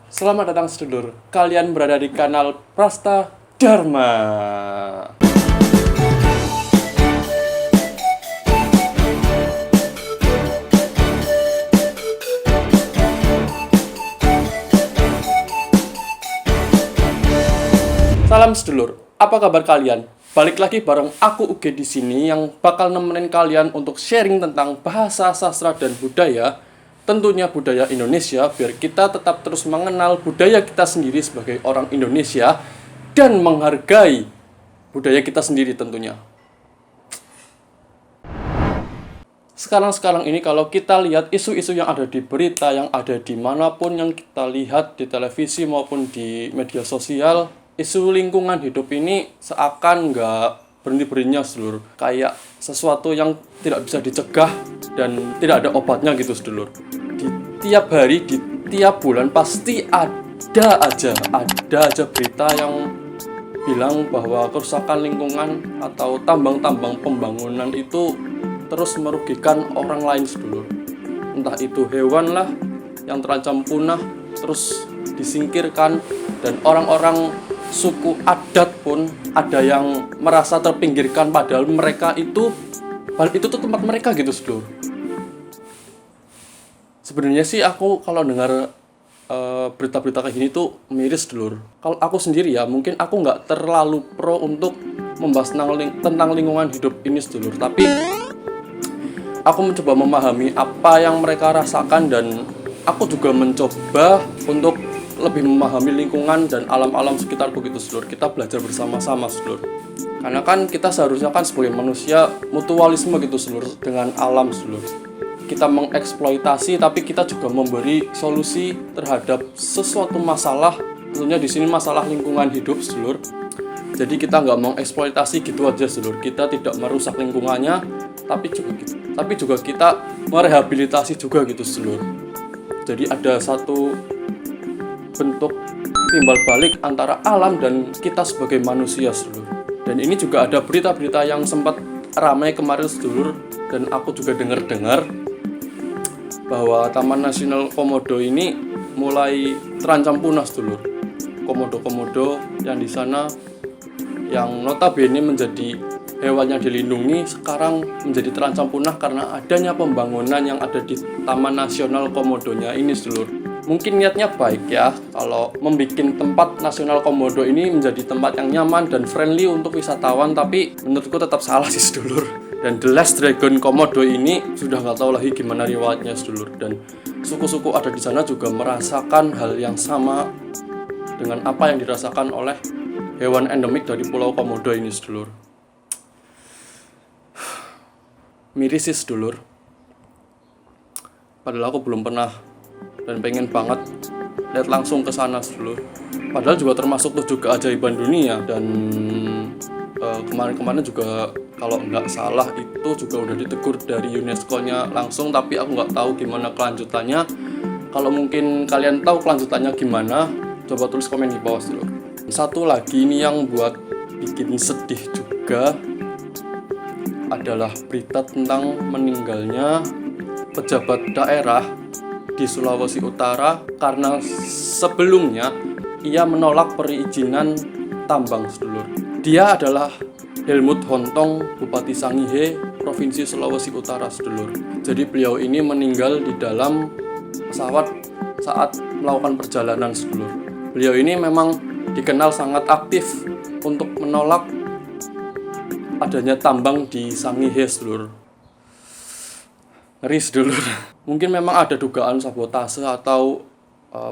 Selamat datang sedulur, kalian berada di kanal Prasta Dharma. Salam sedulur, apa kabar kalian? Balik lagi bareng aku Uge di sini yang bakal nemenin kalian untuk sharing tentang bahasa, sastra, dan budaya. Tentunya budaya Indonesia, biar kita tetap terus mengenal budaya kita sendiri sebagai orang Indonesia dan menghargai budaya kita sendiri tentunya. Sekarang ini kalau kita lihat isu-isu yang ada di berita, yang ada dimanapun yang kita lihat di televisi maupun di media sosial, isu lingkungan hidup ini seakan nggak berhenti-berhentinya sedulur. Kayak sesuatu yang tidak bisa dicegah dan tidak ada obatnya gitu sedulur. Di tiap hari, di tiap bulan pasti ada aja berita yang bilang bahwa kerusakan lingkungan atau tambang-tambang pembangunan itu terus merugikan orang lain sedulur. Entah itu hewan lah yang terancam punah terus disingkirkan, dan orang-orang suku adat pun ada yang merasa terpinggirkan padahal mereka itu tuh tempat mereka gitu sedulur. Sebenarnya sih aku kalau dengar berita-berita kayak gini tuh miris dulur. Kalau aku sendiri ya, mungkin aku nggak terlalu pro untuk membahas tentang lingkungan hidup ini sedulur. Tapi aku mencoba memahami apa yang mereka rasakan, dan aku juga mencoba untuk lebih memahami lingkungan dan alam-alam sekitar begitu sedulur. Kita belajar bersama-sama sedulur. Karena kan kita seharusnya kan sebagai manusia mutualisme gitu sedulur dengan alam sedulur. Kita mengeksploitasi tapi kita juga memberi solusi terhadap sesuatu masalah. Tentunya di sini masalah lingkungan hidup sedulur. Jadi kita nggak mengeksploitasi gitu aja sedulur. Kita tidak merusak lingkungannya, tapi juga kita merehabilitasi juga gitu sedulur. Jadi ada satu bentuk timbal balik antara alam dan kita sebagai manusia sedulur. Dan ini juga ada berita-berita yang sempat ramai kemarin sedulur, dan aku juga dengar bahwa Taman Nasional Komodo ini mulai terancam punah sedulur. Komodo-komodo yang di sana yang notabene menjadi hewan yang dilindungi sekarang menjadi terancam punah karena adanya pembangunan yang ada di Taman Nasional Komodonya ini sedulur. Mungkin niatnya baik ya, kalau membuat tempat Nasional Komodo ini menjadi tempat yang nyaman dan friendly untuk wisatawan, tapi menurutku tetap salah sih sedulur. Dan The Last Dragon Komodo ini sudah nggak tahu lagi gimana riwayatnya sedulur, dan suku-suku ada di sana juga merasakan hal yang sama dengan apa yang dirasakan oleh hewan endemik dari Pulau Komodo ini sedulur. Miris sih sedulur. Padahal aku belum pernah dan pengen banget lihat langsung ke sana sedulur. Padahal juga termasuk 7 keajaiban dunia, dan kemarin-kemarin juga kalau nggak salah itu juga udah ditegur dari UNESCO-nya langsung, tapi aku nggak tahu gimana kelanjutannya. Kalau mungkin kalian tahu kelanjutannya gimana, coba tulis komen di bawah dulu. Satu lagi ini yang buat bikin sedih juga adalah berita tentang meninggalnya pejabat daerah di Sulawesi Utara karena sebelumnya ia menolak perizinan tambang sedulur. Dia adalah Helmut Hontong, Bupati Sangihe, Provinsi Sulawesi Utara sedulur. Jadi beliau ini meninggal di dalam pesawat saat melakukan perjalanan sedulur. Beliau ini memang dikenal sangat aktif untuk menolak adanya tambang di Sangihe sedulur. Ngeri sedulur. Mungkin memang ada dugaan sabotase atau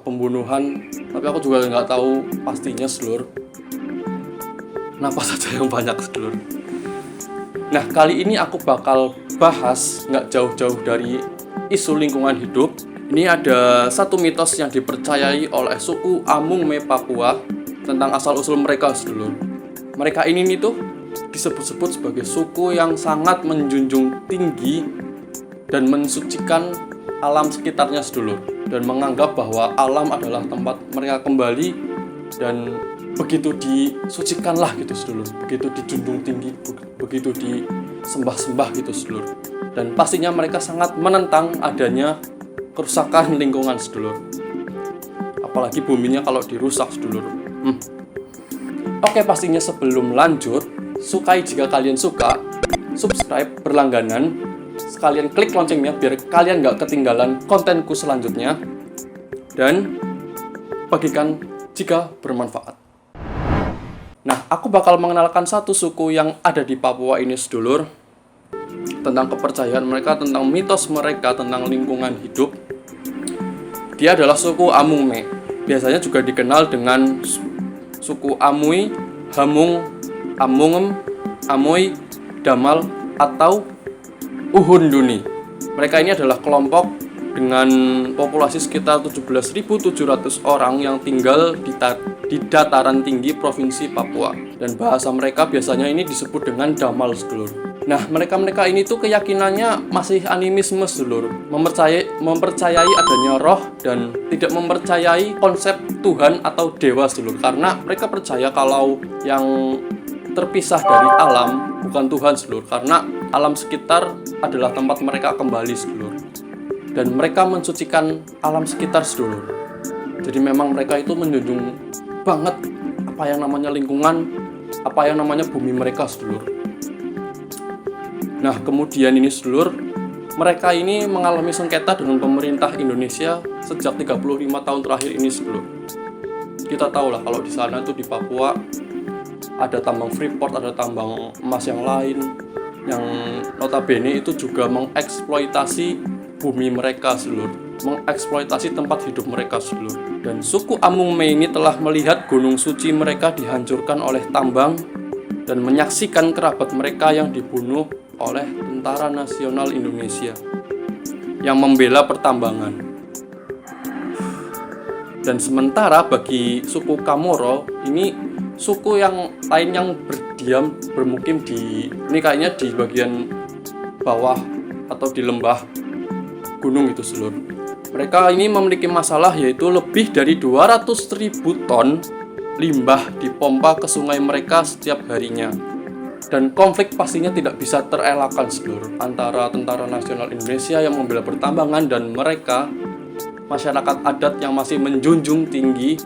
pembunuhan, tapi aku juga nggak tahu pastinya sedulur. Napas saja yang banyak sedulur. Nah, kali ini aku bakal bahas nggak jauh-jauh dari isu lingkungan hidup. Ini ada satu mitos yang dipercayai oleh suku Amungme Papua tentang asal-usul mereka sedulur. Mereka ini nih tuh disebut-sebut sebagai suku yang sangat menjunjung tinggi dan mensucikan alam sekitarnya sedulur, dan menganggap bahwa alam adalah tempat mereka kembali, dan begitu disucikanlah gitu sedulur, begitu dijunjung tinggi, begitu disembah-sembah gitu sedulur. Dan pastinya mereka sangat menentang adanya kerusakan lingkungan sedulur. apalagi buminya kalau dirusak sedulur. Oke, pastinya sebelum lanjut, sukai jika kalian suka, subscribe berlangganan, sekalian klik loncengnya biar kalian gak ketinggalan kontenku selanjutnya, dan bagikan jika bermanfaat. Nah, aku bakal mengenalkan satu suku yang ada di Papua ini sedulur, tentang kepercayaan mereka, tentang mitos mereka, tentang lingkungan hidup. Dia adalah suku Amungme. Biasanya juga dikenal dengan suku Amui, Hamung, Amungem, Amoy, Damal, atau Uhunduni. Mereka ini adalah kelompok dengan populasi sekitar 17.700 orang yang tinggal di dataran tinggi Provinsi Papua. Dan bahasa mereka biasanya ini disebut dengan Damal sedulur. Nah, mereka ini tuh keyakinannya masih animisme sedulur, mempercayai adanya roh dan tidak mempercayai konsep Tuhan atau dewa sedulur, karena mereka percaya kalau yang terpisah dari alam bukan Tuhan sedulur, karena alam sekitar adalah tempat mereka kembali sedulur, dan mereka mensucikan alam sekitar sedulur. Jadi memang mereka itu menjunjung banget apa yang namanya lingkungan, apa yang namanya bumi mereka sedulur. Nah, kemudian ini sedulur, mereka ini mengalami sengketa dengan pemerintah Indonesia sejak 35 tahun terakhir ini sedulur. Kita tahu lah kalau di sana tuh di Papua ada tambang Freeport, ada tambang emas yang lain, yang notabene itu juga mengeksploitasi bumi mereka sedulur, mengeksploitasi tempat hidup mereka sedulur. Dan suku Amungme ini telah melihat gunung suci mereka dihancurkan oleh tambang dan menyaksikan kerabat mereka yang dibunuh oleh Tentara Nasional Indonesia yang membela pertambangan. Dan sementara bagi suku Kamoro, ini suku yang lain yang bermukim di, ini kayaknya di bagian bawah atau di lembah gunung itu seluruh. Mereka ini memiliki masalah, yaitu lebih dari 200.000 ton limbah dipompa ke sungai mereka setiap harinya. Dan konflik pastinya tidak bisa terelakkan seluruh antara Tentara Nasional Indonesia yang membela pertambangan dan mereka, masyarakat adat yang masih menjunjung tinggi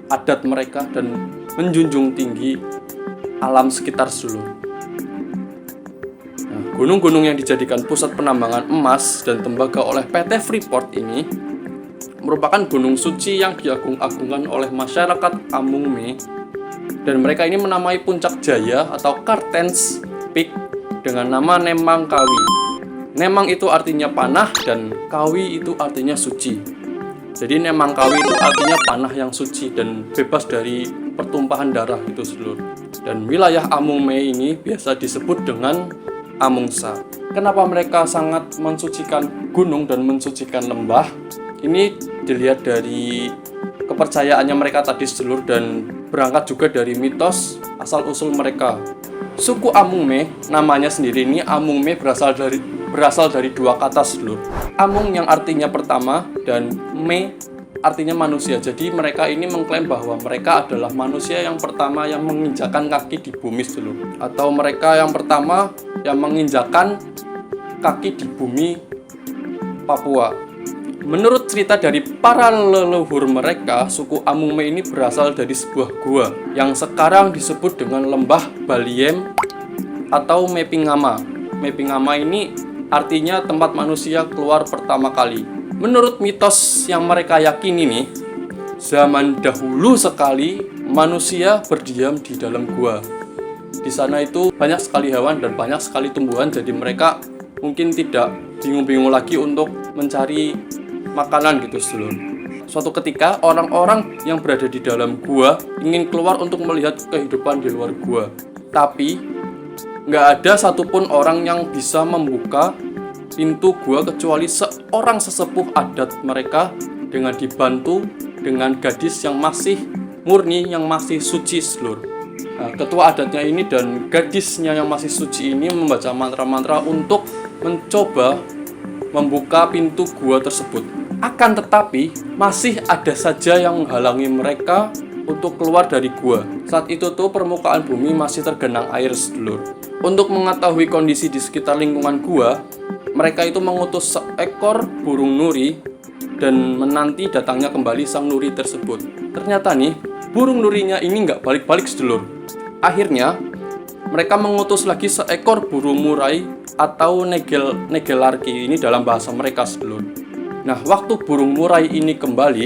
adat mereka dan menjunjung tinggi alam sekitar seluruh. Nah, gunung-gunung yang dijadikan pusat penambangan emas dan tembaga oleh PT Freeport ini merupakan gunung suci yang diagung-agungkan oleh masyarakat Amungme. Dan mereka ini menamai puncak Jaya atau Kartens Peak dengan nama Nemang Kawi. Nemang itu artinya panah dan Kawi itu artinya suci. Jadi Nemang Kawi itu artinya panah yang suci dan bebas dari pertumpahan darah itu seluruh. Dan wilayah Amungme ini biasa disebut dengan Amungsa. Kenapa mereka sangat mensucikan gunung dan mensucikan lembah? Ini dilihat dari kepercayaannya mereka tadi sedulur, dan berangkat juga dari mitos asal-usul mereka. Suku Amungme, namanya sendiri ini Amungme berasal dari dua kata sedulur. Amung yang artinya pertama dan me artinya manusia. Jadi mereka ini mengklaim bahwa mereka adalah manusia yang pertama yang menginjakan kaki di bumi sedulur, atau mereka yang pertama yang menginjakan kaki di bumi Papua. Menurut cerita dari para leluhur mereka, suku Amungme ini berasal dari sebuah gua yang sekarang disebut dengan Lembah Baliem atau Mepingama. Mepingama ini artinya tempat manusia keluar pertama kali. Menurut mitos yang mereka yakini nih, zaman dahulu sekali manusia berdiam di dalam gua. Di sana itu banyak sekali hewan dan banyak sekali tumbuhan, jadi mereka mungkin tidak bingung-bingung lagi untuk mencari makanan gitu sedulur. Suatu ketika orang-orang yang berada di dalam gua ingin keluar untuk melihat kehidupan di luar gua, tapi nggak ada satupun orang yang bisa membuka pintu gua kecuali seorang sesepuh adat mereka dengan dibantu dengan gadis yang masih murni, yang masih suci sedulur. Nah, ketua adatnya ini dan gadisnya yang masih suci ini membaca mantra-mantra untuk mencoba membuka pintu gua tersebut. Akan tetapi, masih ada saja yang menghalangi mereka untuk keluar dari gua. Saat itu tuh permukaan bumi masih tergenang air sedulur. Untuk mengetahui kondisi di sekitar lingkungan gua, mereka itu mengutus seekor burung nuri dan menanti datangnya kembali sang nuri tersebut. Ternyata nih, burung nurinya ini nggak balik-balik sedulur. Akhirnya, mereka mengutus lagi seekor burung murai atau negelarki ini dalam bahasa mereka sedulur. Nah, waktu burung murai ini kembali,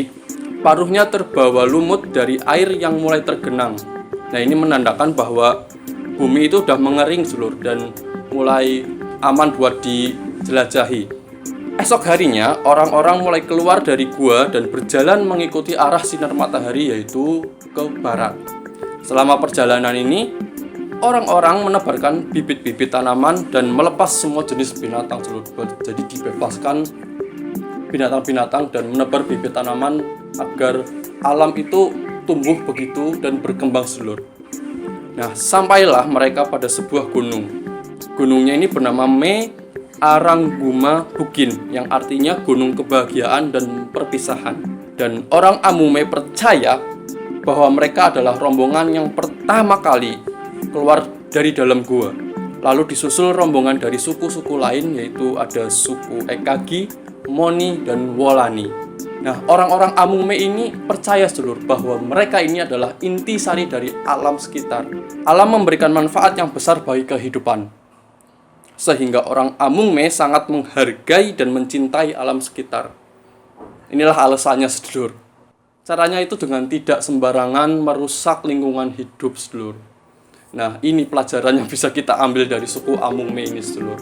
paruhnya terbawa lumut dari air yang mulai tergenang. Nah, ini menandakan bahwa bumi itu udah mengering sedulur dan mulai aman buat dijelajahi. Esok harinya, orang-orang mulai keluar dari gua dan berjalan mengikuti arah sinar matahari, yaitu ke barat. Selama perjalanan ini, orang-orang menebarkan bibit-bibit tanaman dan melepas semua jenis binatang sedulur. Jadi dibebaskan binatang-binatang dan menebar bibit tanaman agar alam itu tumbuh begitu dan berkembang sedulur. Nah, sampailah mereka pada sebuah gunung. Gunungnya ini bernama Me Arangguma Bugin, yang artinya gunung kebahagiaan dan perpisahan. Dan orang Amume percaya bahwa mereka adalah rombongan yang pertama kali keluar dari dalam gua. Lalu disusul rombongan dari suku-suku lain, yaitu ada suku Ekagi, Moni, dan Wolani. Nah, orang-orang Amume ini percaya sedulur bahwa mereka ini adalah intisari dari alam sekitar. Alam memberikan manfaat yang besar bagi kehidupan, sehingga orang Amume sangat menghargai dan mencintai alam sekitar. Inilah alasannya sedulur. Caranya itu dengan tidak sembarangan merusak lingkungan hidup sedulur. Nah, ini pelajaran yang bisa kita ambil dari suku Amume ini sedulur.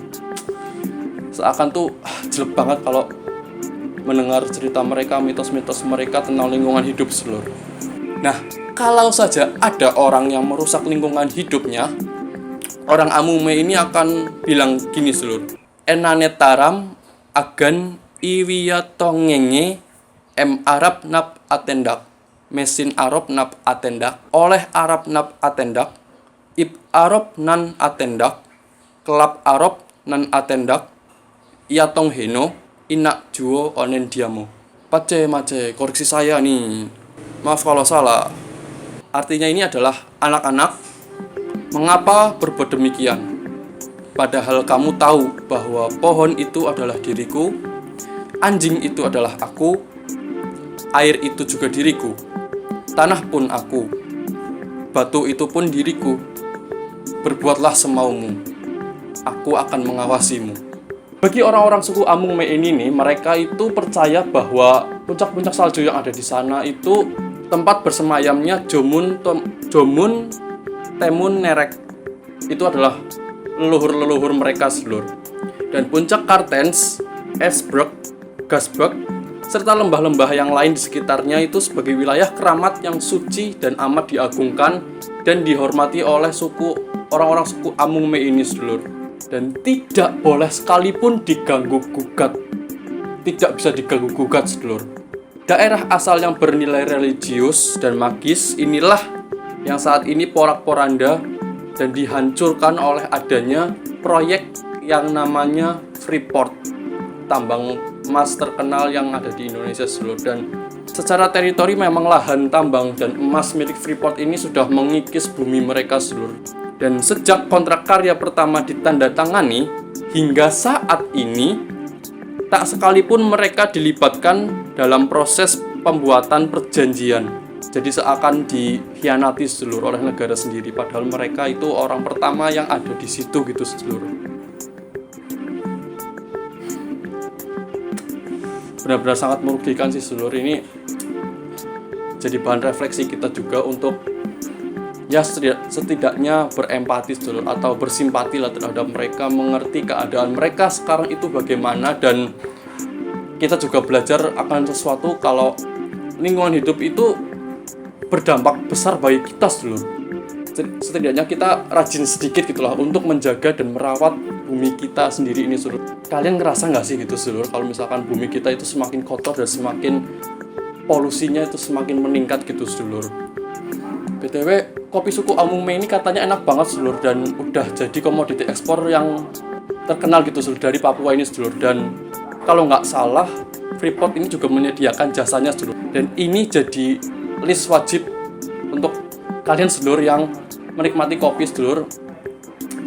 Seakan tuh jelek banget kalau mendengar cerita mereka, mitos-mitos mereka tentang lingkungan hidup sedulur. Nah, kalau saja ada orang yang merusak lingkungan hidupnya, orang Amume ini akan bilang gini sedulur. Enane taram agan iwiyatongenge Arab nap atendak, mesin Arab nap atendak, oleh Arab nap atendak, ib Arab nan atendak, kelap Arab nan atendak, iatong heno, inak juo onen diamo. Pace, koreksi saya nih, maaf kalau salah. Artinya ini adalah anak-anak, mengapa berbuat demikian? Padahal kamu tahu bahwa pohon itu adalah diriku, anjing itu adalah aku, air itu juga diriku, tanah pun aku, batu itu pun diriku. Berbuatlah semaumu, aku akan mengawasimu. Bagi orang-orang suku Amume ini nih, mereka itu percaya bahwa puncak-puncak salju yang ada di sana itu tempat bersemayamnya Jomun Temun Nerek. Itu adalah leluhur-leluhur mereka sedulur. Dan puncak Kartens, Esberg, Gasberg, serta lembah-lembah yang lain di sekitarnya itu sebagai wilayah keramat yang suci dan amat diagungkan dan dihormati oleh orang-orang suku Amume ini sedulur. Dan tidak boleh sekalipun diganggu-gugat. Tidak bisa diganggu-gugat sedulur. Daerah asal yang bernilai religius dan magis inilah yang saat ini porak-poranda dan dihancurkan oleh adanya proyek yang namanya Freeport, tambang emas terkenal yang ada di Indonesia sedulur. Dan secara teritori memang lahan tambang dan emas milik Freeport ini sudah mengikis bumi mereka sedulur. Dan sejak kontrak karya pertama ditandatangani hingga saat ini, tak sekalipun mereka dilibatkan dalam proses pembuatan perjanjian. Jadi seakan dikhianati sedulur oleh negara sendiri, padahal mereka itu orang pertama yang ada di situ gitu sedulur. Benar-benar sangat merugikan sih sedulur. Ini jadi bahan refleksi kita juga untuk ya setidaknya berempati sedulur, atau bersimpati lah terhadap mereka, mengerti keadaan mereka sekarang itu bagaimana, dan kita juga belajar akan sesuatu kalau lingkungan hidup itu berdampak besar bagi kita sedulur. Setidaknya kita rajin sedikit gitulah untuk menjaga dan merawat bumi kita sendiri ini sedulur. Kalian ngerasa nggak sih gitu sedulur, kalau misalkan bumi kita itu semakin kotor dan semakin polusinya itu semakin meningkat gitu sedulur. BTW, kopi suku Amume ini katanya enak banget sedulur, dan udah jadi komoditi ekspor yang terkenal gitu sedulur dari Papua ini sedulur. Dan kalau nggak salah, Freeport ini juga menyediakan jasanya sedulur. Dan ini jadi list wajib untuk kalian sedulur yang menikmati kopi sedulur.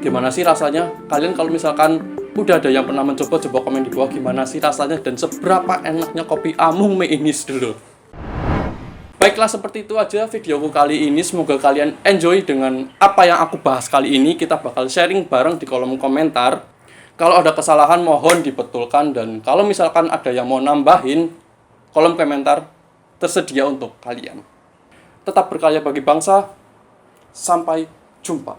Gimana sih rasanya? Kalian kalau misalkan Udah ada yang pernah mencoba? Coba komen di bawah gimana sih rasanya dan seberapa enaknya kopi Amung mie ini dulu. Baiklah, seperti itu aja videoku kali ini. Semoga kalian enjoy dengan apa yang aku bahas kali ini. Kita bakal sharing bareng di kolom komentar. Kalau ada kesalahan mohon dibetulkan, dan kalau misalkan ada yang mau nambahin, kolom komentar tersedia untuk kalian. Tetap berkarya bagi bangsa. Sampai jumpa.